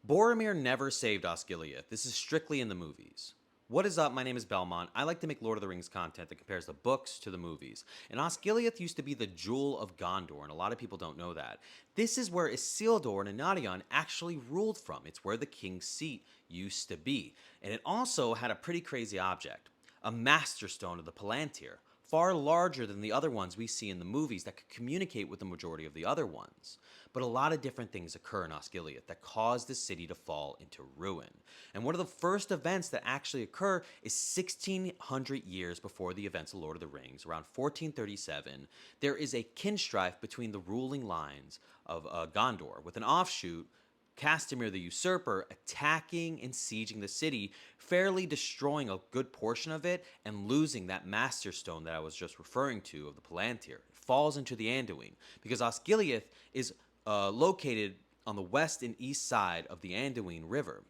Boromir never saved Osgiliath. This is strictly in the movies. What is up? My name is Belmont. I like to make Lord of the Rings content that compares the books to the movies. And Osgiliath used to be the jewel of Gondor, and a lot of people don't know that. This is where Isildur and Anarion actually ruled from. It's where the king's seat used to be. And it also had a pretty crazy object, a master stone of the Palantir, far larger than the other ones we see in the movies that could communicate with the majority of the other ones. But a lot of different things occur in Osgiliath that cause the city to fall into ruin. And one of the first events that actually occur is 1600 years before the events of Lord of the Rings, around 1437. There is a kinstrife between the ruling lines of Gondor, with an offshoot, Castamir the Usurper, attacking and sieging the city, fairly destroying a good portion of it and losing that Master Stone that I was just referring to of the Palantir. It falls into the Anduin because Osgiliath is located on the west and east side of the Anduin River.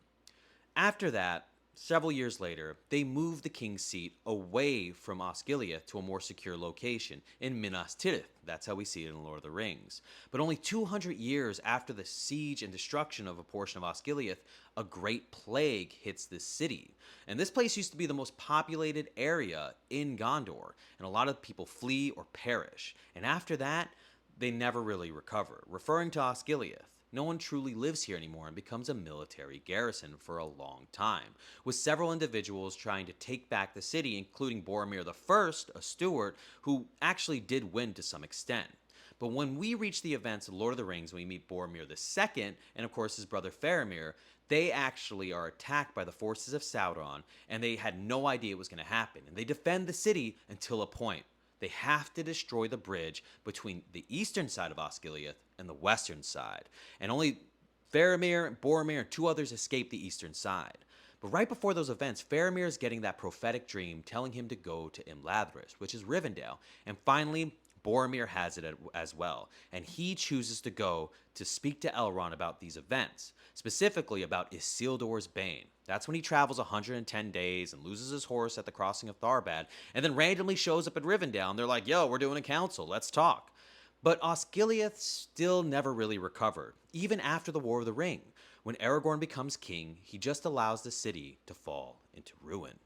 After that, several years later, they moved the king's seat away from Osgiliath to a more secure location in Minas Tirith. That's how we see it in Lord of the Rings. But only 200 years after the siege and destruction of a portion of Osgiliath, a great plague hits this city. And this place used to be the most populated area in Gondor, and a lot of people flee or perish. And after that, they never really recover. Referring to Osgiliath, no one truly lives here anymore and becomes a military garrison for a long time, with several individuals trying to take back the city, including Boromir the First, a steward, who actually did win to some extent. But when we reach the events of Lord of the Rings, we meet Boromir the Second, and of course his brother Faramir, they actually are attacked by the forces of Sauron, and they had no idea it was going to happen. And they defend the city until a point. They have to destroy the bridge between the eastern side of Osgiliath and the western side. And only Faramir, Boromir, and two others escape the eastern side. But right before those events, Faramir is getting that prophetic dream telling him to go to Imladris, which is Rivendell. And finally, Boromir has it as well, and he chooses to go to speak to Elrond about these events, specifically about Isildur's Bane. That's when he travels 110 days and loses his horse at the crossing of Tharbad, and then randomly shows up at Rivendell, and they're like, yo, we're doing a council, let's talk. But Osgiliath still never really recovered, even after the War of the Ring. When Aragorn becomes king, he just allows the city to fall into ruin.